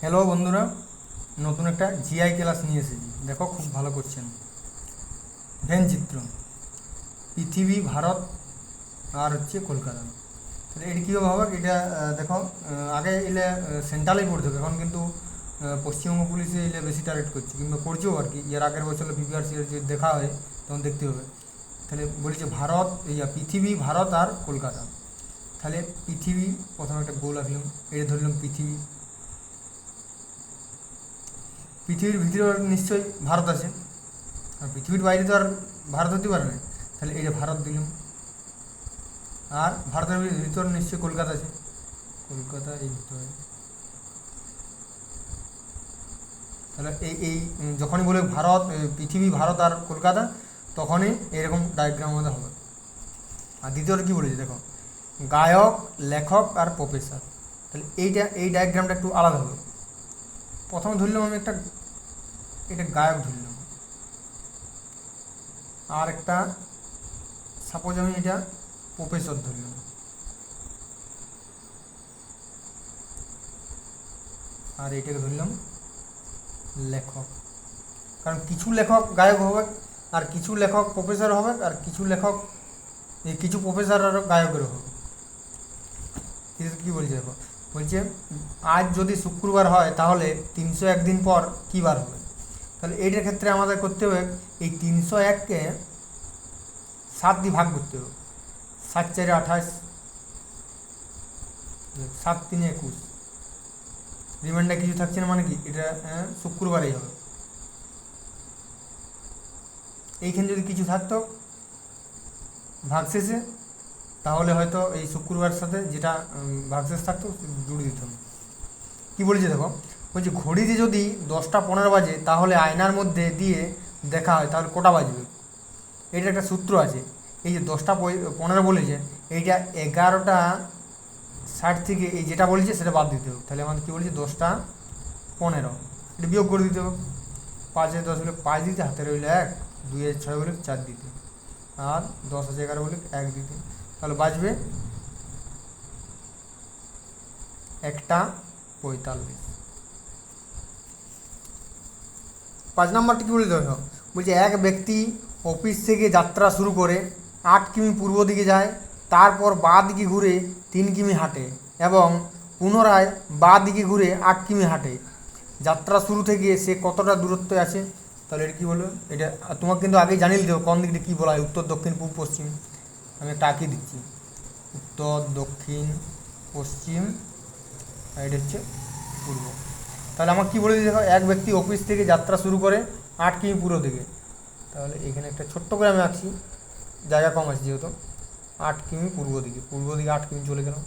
Hello বন্ধুরা, নতুন একটা জিআই ক্লাস নিয়ে এসেছি। দেখো, খুব ভালো করছেন। ভেন চিত্র, পৃথিবী, ভারত আর হচ্ছে কলকাতা। তাহলে এটা কীভাবে হবে এটা দেখো। আগে এলে সেন্ট্রালেই পড়তে হবে, এখন কিন্তু পশ্চিমবঙ্গ পুলিশে এলে বেশি টার্গেট করছে, কিংবা করছেও আর কি। এর আগের বছর পিপিআরসি যে দেখা হয় তখন দেখতে হবে। তাহলে বলছে ভারত, পৃথিবী, ভারত আর কলকাতা। তাহলে পৃথিবী, প্রথমে একটা গোল আঁকলাম, এটা ধরলাম পৃথিবী। পৃথিবীর ভিতরে নিশ্চয়ই ভারত আছে, আর পৃথিবীর বাইরে তো আর ভারত হতে পারে না। তাহলে এটা ভারত দিলাম। আর ভারতের ভিতর নিশ্চয়ই কলকাতা আছে, কলকাতা এই ভিতরে। তাহলে এই যখনই বলে ভারত, পৃথিবী, ভারত আর কলকাতা, তখনই এরকম ডায়াগ্রাম আমাদের হবে। আর দ্বিতীয়টা কী বলেছে দেখো, গায়ক, লেখক আর প্রফেসর। তাহলে এই ডায়াগ্রামটা একটু আলাদা হবে। প্রথমে ধরলাম আমি এটা গায়ক ধরলাম, আর একটা সাপোজ আমি এটা প্রফেসর ধরলাম, আর এটাকে ধরলাম লেখক। কারণ কিছু লেখক গায়ক হবে, আর কিছু লেখক প্রফেসর হবে, আর কিছু প্রফেসর আর গায়কেরও হবে। কী বলছে দেখো, বলছে আজ যদি শুক্রবার হয় তাহলে 301 দিন পর কী বার হবে। তাহলে এইটার ক্ষেত্রে আমাদের করতে হবে, এই 301কে 7 দিয়ে ভাগ করতে হবে। 7 4 28, 7 3 21, রিমাইন্ডার কিছু থাকছে না, মানে কি এটা শুক্রবারেই হবে। এইখানে যদি কিছু থাকতো ভাগশেষে, তাহলে হয়তো এই শুক্রবারের সাথে যেটা ভাগশেষ থাকতো জুড়ে দিতাম। কী বলেছে দেখো, বলছে ঘড়িতে যদি 10টা 15 বাজে তাহলে আয়নার মধ্যে দিয়ে দেখা হয় তাহলে কটা বাজবে। এটা একটা সূত্র আছে। এই যে 10টা 15 বলেছে, এইটা 11টা 60 থেকে এই যেটা বলেছে সেটা বাদ দিতে হবে। তাহলে আমাদের কী বলেছে, 10টা 15, এটা বিয়োগ করে দিতে হবে। 5 10 বলে 5 দিতে, হাতে রইল 1, 2 6 বলে 4 দিতে, আর 10 11 বলে 1 দিতে। তাহলে বাজবে 1টা 45। 5 নম্বরটি কী বলে দেখো, বলছে এক ব্যক্তি অফিস থেকে যাত্রা শুরু করে 8 কিমি পূর্ব দিকে যায়, তারপর বাঁ দিকে ঘুরে 3 কিমি হাঁটে এবং পুনরায় বাঁ দিকে ঘুরে 8 কিমি হাঁটে। যাত্রা শুরু থেকে সে কতটা দূরত্বে আছে। তাহলে এটা কী বলবে, এটা তোমাকে কিন্তু আগেই জানিয়ে দিতে হবে কোন দিকটা কী বলা হয়, উত্তর, দক্ষিণ, পূর্ব, পশ্চিম। আমি একটা আঁকিয়ে দিচ্ছি, উত্তর, দক্ষিণ, পশ্চিম, আর এটা হচ্ছে পূর্ব। তাহলে আমার কী বলে দিতে দেখো, এক ব্যক্তি অফিস থেকে যাত্রা শুরু করে 8 কিমি পূর্ব দিকে। তাহলে এখানে একটা ছোট্ট করে আমি আঁকছি, জায়গা কম আছে যেহেতু। 8 কিমি পূর্ব দিকে, 8 কিমি চলে গেলাম।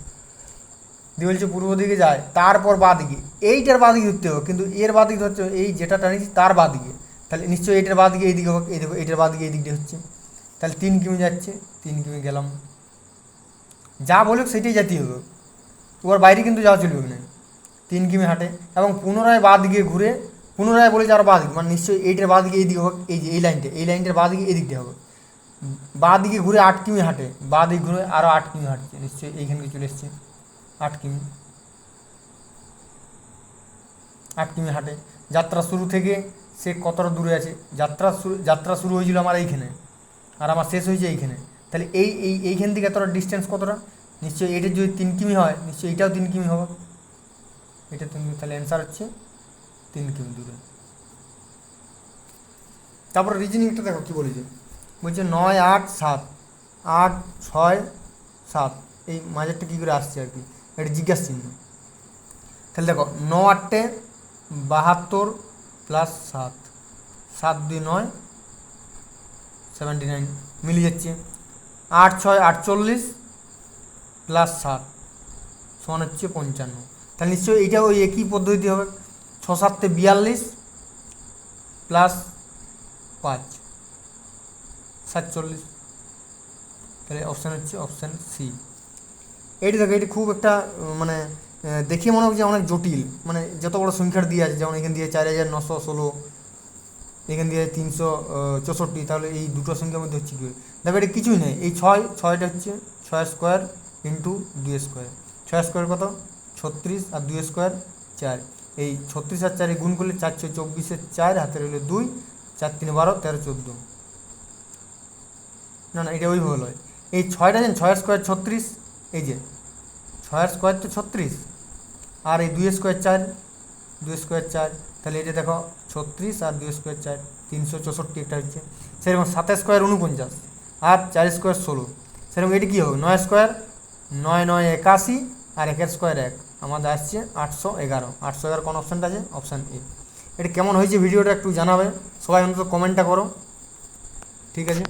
দিয়ে বলছে পূর্ব দিকে যায়, তারপর বাঁ দিকে, এইটার বাঁ দিকে ধরতে হবে, কিন্তু এর বাঁ দিকে হচ্ছে এই যেটা টানিয়েছি তার বাঁ দিকে। তাহলে নিশ্চয়ই এইটার বাঁ দিকে এইদিকে হোক, এই দেখো এইটার বাঁ দিকে এই দিকটা হচ্ছে। তাহলে 3 কিমি যাচ্ছে, 3 কিমি গেলাম। যা বলুক সেটাই যেতে হবে, তোমার বাইরে কিন্তু যাওয়া চলবে না। 3 কিমি হাঁটে এবং পুনরায় বাঁ দিকে ঘুরে, পুনরায় বলেছে আরও বাঁ দিকে, মানে নিশ্চয়ই এইটার বাঁ দিকে এই দিকে হোক, এই যে এই লাইনটার বাঁ দিকে এই দিকটা হবে। বাঁ দিকে ঘুরে 8 কিমি হাঁটে, বাঁ দিকে ঘুরে আরও 8 কিমি হাঁটছে, নিশ্চয়ই এইখানকে চলে এসছে 8 কিমি। 8 কিমি হাঁটে, যাত্রা শুরু থেকে সে কতটা দূরে আছে। যাত্রা শুরু হয়েছিল আমার এইখানে, আর আমার শেষ হয়েছে এইখানে। তাহলে এইখান থেকে এতটা ডিস্টেন্স কতটা, নিশ্চয়ই এইটার যদি 3 কিমি হয়, নিশ্চয়ই এইটাও 3 কিমি হবে। এটা তুমি, তাহলে অ্যান্সার হচ্ছে 3 কিমি দূরে। তারপর রিজনিংটা দেখো কী বলেছে, বলছে 9 8 7, 8 6 7, এই মাঝেরটা কী করে আসছে আর কি, এটা জিজ্ঞাসা চিহ্ন। তাহলে দেখো 9 8 72 প্লাস 7, 7 2 9, 79 মিলে যাচ্ছে। 8 6 48 প্লাস 7 সমান হচ্ছে 55। তাহলে নিশ্চয়ই এইটা ওই একই পদ্ধতি হবে। 6 7 42 প্লাস 5 47। তাহলে অপশান হচ্ছে অপশান সি। এইটি দেখো, এটি খুব একটা মানে দেখে মনে হচ্ছে অনেক জটিল, মানে যত বড় সংখ্যার দিয়ে আছে, যেমন এখান দিয়ে 4916, এখান দিয়ে 364, তাহলে এই দুটো সংখ্যার মধ্যে হচ্ছে কী। দেখো এটা কিছুই নেই, এই ছয়টা হচ্ছে 6 স্কোয়ার ইন্টু 2 স্কোয়ার। 6 স্কোয়ার কত 36, আর 2 স্কোয়ার 4। এই 36 আর 4 গুণ করলে 4 6 24 4 হাতে রইল 2, 4 3 12 13 14। না না এটা ওইভাবে নয়, এই 6টা যেন 6 স্কোয়ার 36, এই যে 6 স্কোয়ার তো 36, আর এই 2 স্কোয়ার 4, 2 স্কোয়ার 4, তাহলে এটা দেখো 36 আর 2 স্কোয়ার 4 364 একটা হচ্ছে। সেরকম 7 স্কোয়ার 49 আর 4 স্কোয়ার 16, সেরকম এটি কী হবে 9 স্কোয়ার 9 9 81 আর 1 স্কোয়ার 1, আমাদের আসছে 811। 811 কোন অপশানটা আছে? Option A. এটা কেমন হয়েছে ভিডিওটা একটু জানাবে সবাই, অন্তত কমেন্টটা করো। ঠিক আছে।